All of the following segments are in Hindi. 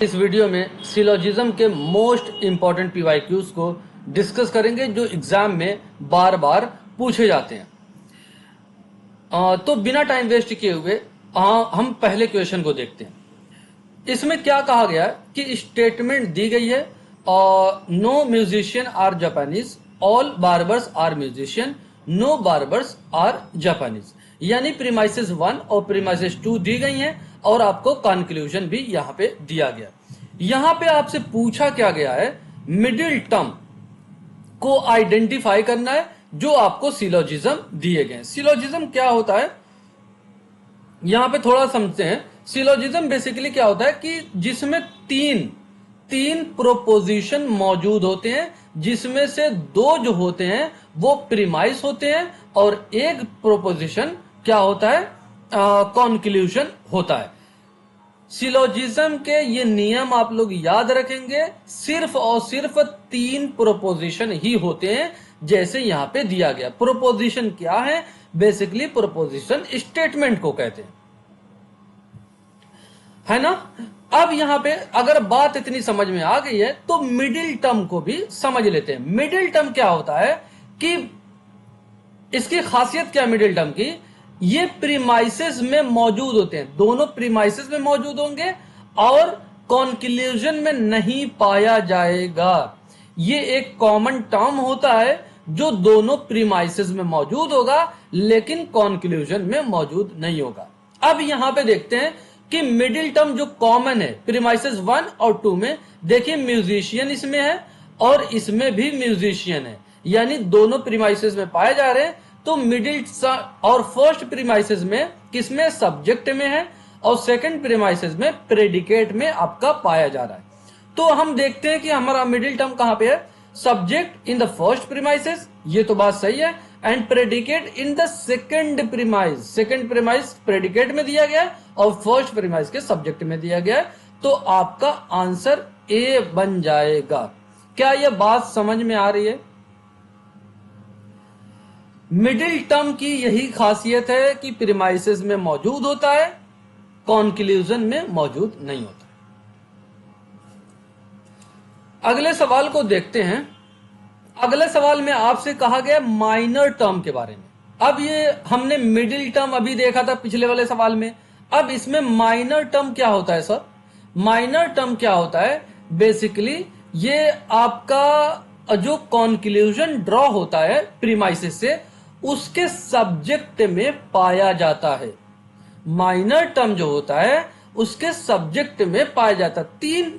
इस वीडियो में सिलोजिज्म के मोस्ट इंपॉर्टेंट पीवाईक्यूज को डिस्कस करेंगे जो एग्जाम में बार बार पूछे जाते हैं। तो बिना टाइम वेस्ट किए हुए हम पहले क्वेश्चन को देखते हैं। इसमें क्या कहा गया है कि स्टेटमेंट दी गई है और no musician are Japanese, all barbers are musician, no barbers are Japanese. यानी प्रीमाइसेस 1 और प्रीमाइसेस 2 दी गई हैं और आपको कंक्लूजन भी यहां पे दिया गया। यहां पे आपसे पूछा क्या गया है, मिडिल टर्म को आइडेंटिफाई करना है जो आपको सिलोजिज्म दिए गए। सिलोजिज्म क्या होता है यहां पे थोड़ा समझते हैं। सिलोजिज्म बेसिकली क्या होता है कि जिसमें तीन प्रोपोजिशन मौजूद होते हैं, जिसमें से दो जो होते हैं वो प्रीमाइस होते हैं और एक प्रोपोजिशन क्या होता है, कॉन्क्लूजन होता है। सिलोजिज्म के ये नियम आप लोग याद रखेंगे, सिर्फ और सिर्फ 3 प्रोपोजिशन ही होते हैं जैसे यहां पे दिया गया। प्रोपोजिशन क्या है, बेसिकली प्रोपोजिशन स्टेटमेंट को कहते हैं, है ना। अब यहां पे अगर बात इतनी समझ में आ गई है तो मिडिल टर्म को भी समझ लेते हैं। मिडिल टर्म क्या होता है कि इसकी खासियत क्या, मिडिल टर्म की, ये प्रीमाइसेस में मौजूद होते हैं, दोनों प्रीमाइसेस में मौजूद होंगे और कॉन्क्लूजन में नहीं पाया जाएगा। ये एक कॉमन टर्म होता है जो दोनों प्रीमाइसेस में मौजूद होगा लेकिन कॉन्क्लूजन में मौजूद नहीं होगा। अब यहां पे देखते हैं कि मिडिल टर्म जो कॉमन है प्रीमाइसेस 1 और 2 में, देखिए म्यूजिशियन इसमें है और इसमें भी म्यूजिशियन है, यानी दोनों प्रीमाइसेस में पाए जा रहे हैं। तो मिडिल और फर्स्ट प्रीमाइसेस में किसमें, सब्जेक्ट में है, और सेकंड प्रीमाइसेस में प्रेडिकेट में आपका पाया जा रहा है। तो हम देखते हैं कि हमारा मिडिल टर्म कहां पे है, subject in the first premises, ये तो बात सही है, and predicate in the second premise. Second premise predicate में दिया गया है और फर्स्ट प्रीमाइस के सब्जेक्ट में दिया गया है। तो आपका आंसर ए बन जाएगा। क्या यह बात समझ में आ रही है? मिडिल टर्म की यही खासियत है कि प्रीमाइसेस में मौजूद होता है, कॉन्क्लूजन में मौजूद नहीं होता। अगले सवाल को देखते हैं। अगले सवाल में आपसे कहा गया माइनर टर्म के बारे में। अब ये हमने मिडिल टर्म अभी देखा था पिछले वाले सवाल में, अब इसमें माइनर टर्म क्या होता है सर? माइनर टर्म क्या होता है, बेसिकली ये आपका जो कॉन्क्लूजन ड्रॉ होता है प्रीमाइसेस से, उसके सब्जेक्ट में पाया जाता है। माइनर टर्म जो होता है उसके सब्जेक्ट में पाया जाता है। 3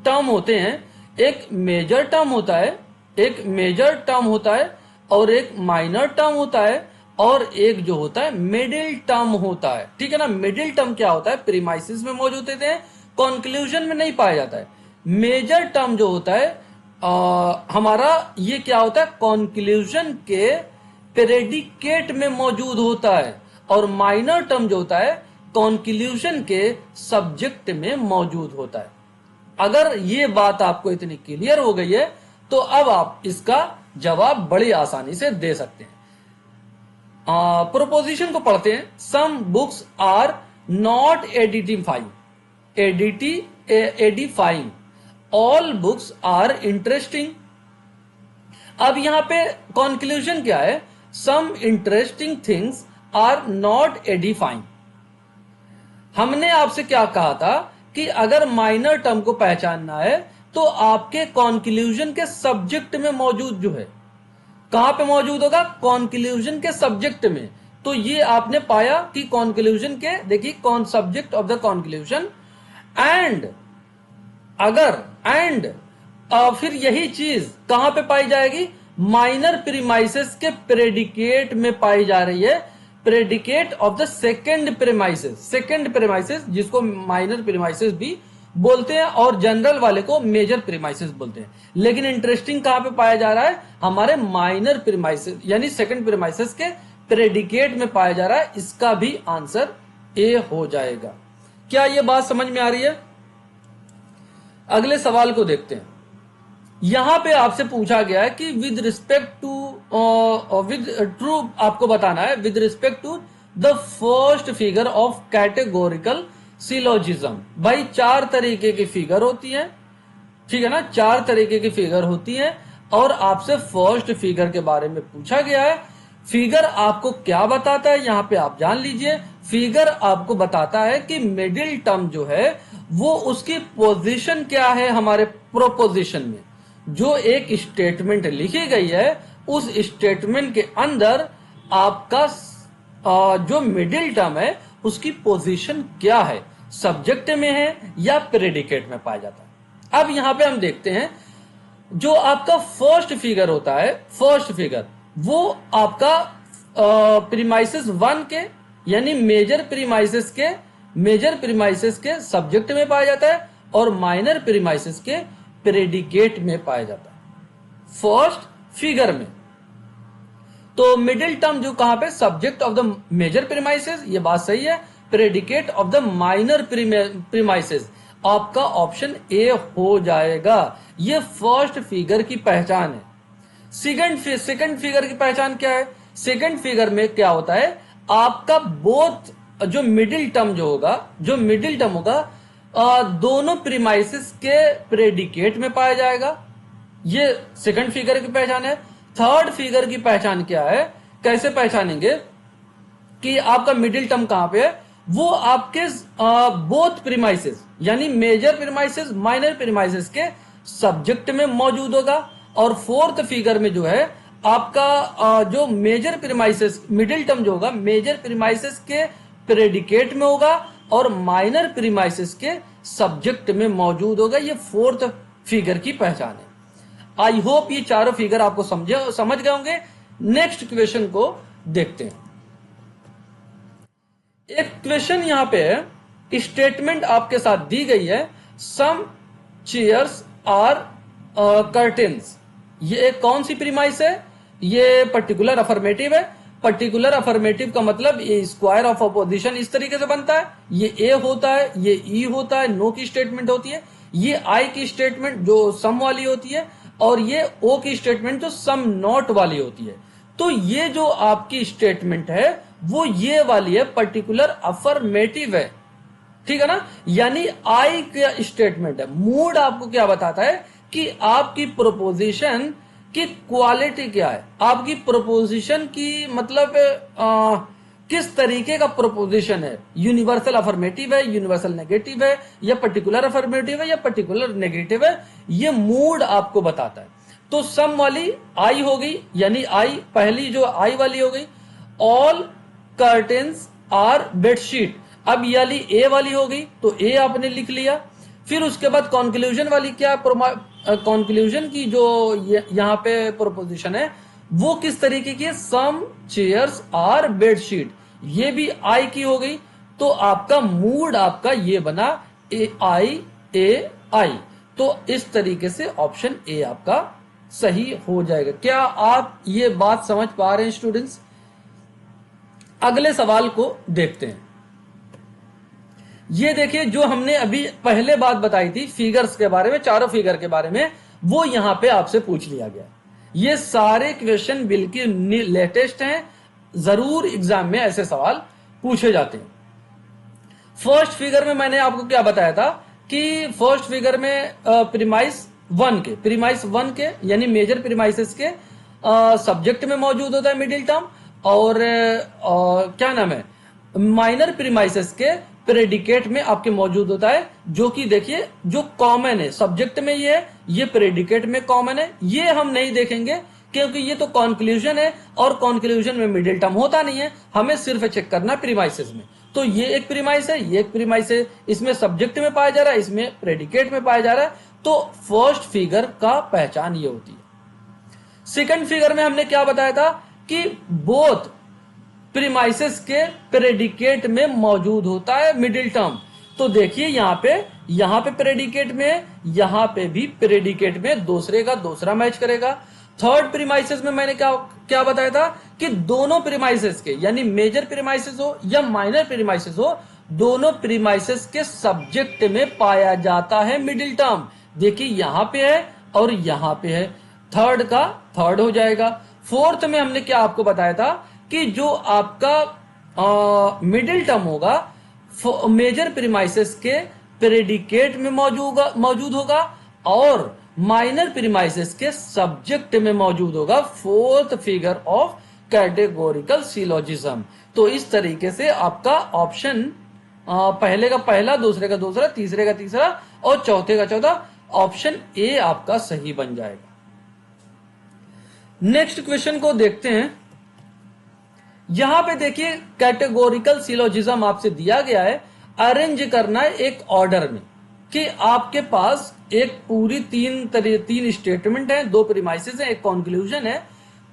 टर्म होते हैं, एक मेजर टर्म होता है, एक मेजर टर्म होता है और एक माइनर टर्म होता है और एक जो होता है मिडिल टर्म होता है। ठीक है ना। मिडिल टर्म क्या होता है, प्रीमाइसिस में मौजूद होते हैं, कॉन्क्लूजन में नहीं पाया जाता है। मेजर टर्म जो होता है हमारा ये क्या होता है, कॉन्क्लूजन के प्रेडिकेट में मौजूद होता है, और माइनर टर्म जो होता है कॉन्क्लूजन के सब्जेक्ट में मौजूद होता है। अगर ये बात आपको इतनी क्लियर हो गई है तो अब आप इसका जवाब बड़ी आसानी से दे सकते हैं। प्रोपोजिशन को पढ़ते हैं। Some books are not edifying, all books are interesting. अब यहां पे कॉन्क्लूजन क्या है, some interesting things are not edifying. हमने आपसे क्या कहा था कि अगर माइनर टर्म को पहचानना है तो आपके कॉन्क्लूजन के सब्जेक्ट में मौजूद जो है, कहां पे मौजूद होगा, कॉन्क्लूजन के सब्जेक्ट में। तो ये आपने पाया कि कॉन्क्लूजन के, देखिए कौन subject of the conclusion, and अगर एंड फिर यही चीज कहां पे पाई जाएगी, माइनर प्रीमाइसेस के प्रेडिकेट में पाई जा रही है, predicate of the second premises. Second premises जिसको माइनर प्रीमाइसेस भी बोलते हैं और जनरल वाले को मेजर प्रीमाइसेस बोलते हैं। लेकिन इंटरेस्टिंग कहां पे पाया जा रहा है, हमारे माइनर प्रीमाइसेस यानी सेकंड प्रीमाइसेस के प्रेडिकेट में पाया जा रहा है। इसका भी आंसर ए हो जाएगा। क्या यह बात समझ में आ रही है? अगले सवाल को देखते हैं। यहां पे आपसे पूछा गया है कि विद रिस्पेक्ट टू आपको बताना है with respect to the first figure of categorical syllogism. भाई 4 तरीके की फिगर होती है, ठीक है ना, 4 तरीके की फिगर होती है और आपसे फर्स्ट फिगर के बारे में पूछा गया है। फिगर आपको क्या बताता है यहां पे आप जान लीजिए। फिगर आपको बताता है कि मिडिल टर्म जो है वो उसकी पोजीशन क्या है हमारे प्रोपोजिशन में। जो एक स्टेटमेंट लिखी गई है उस स्टेटमेंट के अंदर आपका जो मिडिल टर्म है उसकी पोजीशन क्या है, सब्जेक्ट में है या प्रेडिकेट में पाया जाता है। अब यहां पे हम देखते हैं जो आपका फर्स्ट फिगर होता है, फर्स्ट फिगर वो आपका प्रीमाइसेस 1 के यानी मेजर प्रीमाइसेस के सब्जेक्ट में पाया जाता है और माइनर प्रीमाइसेस के प्रेडिकेट में पाया जाता है फर्स्ट फिगर में। तो मिडिल टर्म जो कहां पे, subject of the major premises, ये बात सही है। Predicate of the minor premises, आपका ऑप्शन ए हो जाएगा। ये फर्स्ट फिगर की पहचान है। सेकंड फिगर की पहचान क्या है? सेकंड फिगर में क्या होता है, आपका बोथ जो मिडिल टर्म होगा दोनों प्रीमाइसेस के प्रेडिकेट में पाया जाएगा। ये सेकंड फिगर की पहचान है। थर्ड फिगर की पहचान क्या है, कैसे पहचानेंगे कि आपका मिडिल टर्म कहां पे है? वो आपके बोथ प्रीमाइसेस यानी मेजर प्रीमाइसेस माइनर प्रीमाइसेस के सब्जेक्ट में मौजूद होगा। और फोर्थ फिगर में जो है आपका जो मेजर प्रीमाइसेस, मिडिल टर्म जो होगा मेजर प्रीमाइसेस के प्रेडिकेट में होगा और माइनर प्रीमाइसेस के सब्जेक्ट में मौजूद होगा। ये फोर्थ फिगर की पहचान है। आई होप ये चारों फिगर आपको समझ गए होंगे। नेक्स्ट क्वेश्चन को देखते हैं। एक क्वेश्चन यहां पे है, स्टेटमेंट आपके साथ दी गई है, सम चेयर्स आर कर्टेन्स। ये कौन सी प्रीमाइस है? ये पर्टिकुलर अफर्मेटिव है। पर्टिकुलर अफर्मेटिव का मतलब ये स्क्वायर ऑफ अपोजिशन इस तरीके से बनता है। ये ए होता है, ये ई होता है, नो की स्टेटमेंट होती है। ये आई की स्टेटमेंट जो सम वाली होती है और ये ओ की स्टेटमेंट जो सम नॉट वाली होती है। तो ये जो आपकी स्टेटमेंट है वो ये वाली है, पर्टिकुलर अफर्मेटिव है, ठीक है ना। यानी आई का स्टेटमेंट है। मूड आपको क्या बताता है कि आपकी प्रोपोजिशन की क्वालिटी क्या है, आपकी प्रोपोजिशन की मतलब किस तरीके का प्रोपोजिशन है, यूनिवर्सल अफर्मेटिव है, यूनिवर्सल नेगेटिव है, या पर्टिकुलर अफर्मेटिव है या पर्टिकुलर नेगेटिव है, ये मूड आपको बताता है। तो सम वाली आई हो गई, यानी आई पहली जो आई वाली हो गई। ऑल कर्टेन्स आर बेडशीट, अब ये वाली ए वाली हो गई तो ए आपने लिख लिया। फिर उसके बाद कॉन्क्लूजन वाली क्या, कॉन्क्लूजन की जो यहां पे प्रोपोजिशन है वो किस तरीके की है, सम चेयर्स आर बेडशीट, ये भी आई की हो गई। तो आपका मूड आपका ये बना ए आई। तो इस तरीके से ऑप्शन ए आपका सही हो जाएगा। क्या आप ये बात समझ पा रहे हैं स्टूडेंट्स? अगले सवाल को देखते हैं। ये देखिए जो हमने अभी पहले बात बताई थी फिगर्स के बारे में, चारों फिगर के बारे में, वो यहां पे आपसे पूछ लिया गया। ये सारे क्वेश्चन बिल्कुल लेटेस्ट हैं, जरूर एग्जाम में ऐसे सवाल पूछे जाते हैं। फर्स्ट फिगर में मैंने आपको क्या बताया था कि फर्स्ट फिगर में प्रीमाइस 1 के यानी मेजर प्रीमाइसेस के सब्जेक्ट में मौजूद होता है मिडिल टर्म, और क्या नाम है, माइनर प्रीमाइसेस के प्रेडिकेट में आपके मौजूद होता है। जो कि देखिए जो कॉमन है, सब्जेक्ट में ये है, ये प्रेडिकेट में कॉमन है। ये हम नहीं देखेंगे क्योंकि ये तो कॉन्क्लूजन है और कॉन्क्लूजन में मिडिल टर्म होता नहीं है, हमें सिर्फ चेक करना प्रीमाइसेस में। तो ये एक प्रीमाइस है, ये एक प्रीमाइस है, इसमें सब्जेक्ट में पाया जा रहा है, इसमें प्रेडिकेट में पाया जा रहा है। तो फर्स्ट फिगर का पहचान ये होती है। सेकंड फिगर में हमने क्या बताया था कि बोथ प्रीमाइसेस के प्रेडिकेट में मौजूद होता है मिडिल टर्म। तो देखिए यहां पे प्रेडिकेट में, यहां पे भी प्रेडिकेट में दूसरे का दूसरा मैच करेगा। थर्ड प्रीमाइसेस में मैंने क्या बताया था कि दोनों प्रीमाइसेस के यानी मेजर प्रीमाइसेस हो या माइनर प्रीमाइसेस हो, दोनों प्रीमाइसेस के सब्जेक्ट में पाया जाता है मिडिल टर्म। देखिए यहां पे है और यहां पे है, थर्ड का थर्ड हो जाएगा। फोर्थ में हमने क्या आपको बताया था कि जो आपका मिडिल टर्म होगा मेजर प्रीमाइसेस के प्रेडिकेट में मौजूद होगा और माइनर प्रीमाइसेस के सब्जेक्ट में मौजूद होगा fourth figure of categorical syllogism. तो इस तरीके से आपका ऑप्शन पहले का पहला, दूसरे का दूसरा, तीसरे का तीसरा और चौथे का चौथा, ऑप्शन ए आपका सही बन जाएगा। नेक्स्ट क्वेश्चन को देखते हैं। यहां पे देखिए कैटेगोरिकल सिलोजिज्म आपसे दिया गया है, अरेंज करना है एक ऑर्डर में कि आपके पास एक पूरी तीन स्टेटमेंट है, दो प्रीमाइसेस है, एक कंक्लूजन है,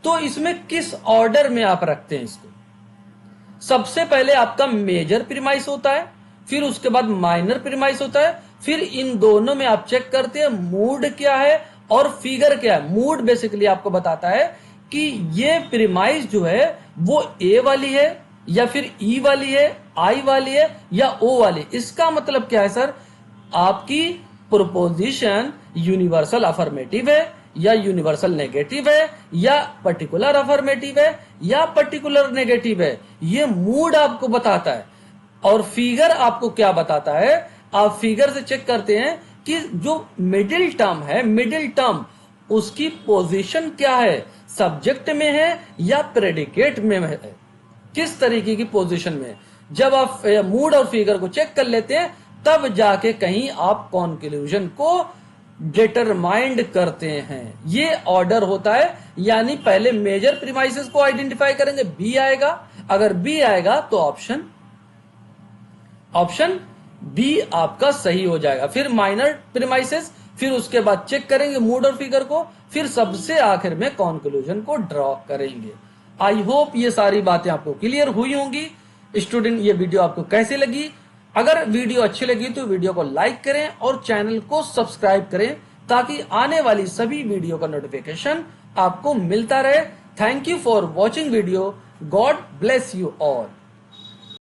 तो इसमें किस ऑर्डर में आप रखते हैं इसको। सबसे पहले आपका मेजर प्रीमाइस होता है, फिर उसके बाद माइनर प्रीमाइस होता है, फिर इन दोनों में आप चेक करते हैं मूड क्या है और फिगर क्या है। मूड बेसिकली आपको बताता है कि ये प्रीमाइस जो है वो ए वाली है या फिर ई वाली है, आई वाली है या ओ वाली। इसका मतलब क्या है सर, आपकी प्रोपोजिशन यूनिवर्सल अफर्मेटिव है या यूनिवर्सल नेगेटिव है या पर्टिकुलर अफर्मेटिव है या पर्टिकुलर नेगेटिव है, ये मूड आपको बताता है। और फिगर आपको क्या बताता है, आप फिगर से चेक करते हैं कि जो मिडिल टर्म है, मिडिल टर्म उसकी पोजीशन क्या है, सब्जेक्ट में है या प्रेडिकेट में है, किस तरीके की पोजीशन में है। जब आप मूड और फिगर को चेक कर लेते हैं तब जाके कहीं आप कॉन्क्लूजन को डिटरमाइंड करते हैं। ये ऑर्डर होता है, यानी पहले मेजर प्रीमाइसेस को आइडेंटिफाई करेंगे, बी आएगा, अगर बी आएगा तो ऑप्शन बी आपका सही हो जाएगा। फिर माइनर प्रीमाइसेस, फिर उसके बाद चेक करेंगे मूड और फिगर को, फिर सबसे आखिर में कॉन्क्लूजन को ड्रॉ करेंगे। आई होप ये सारी बातें आपको क्लियर हुई होंगी। स्टूडेंट, ये वीडियो आपको कैसे लगी? अगर वीडियो अच्छी लगी तो वीडियो को लाइक करें और चैनल को सब्सक्राइब करें ताकि आने वाली सभी वीडियो का नोटिफिकेशन आपको मिलता रहे। Thank you for watching video. God bless you all.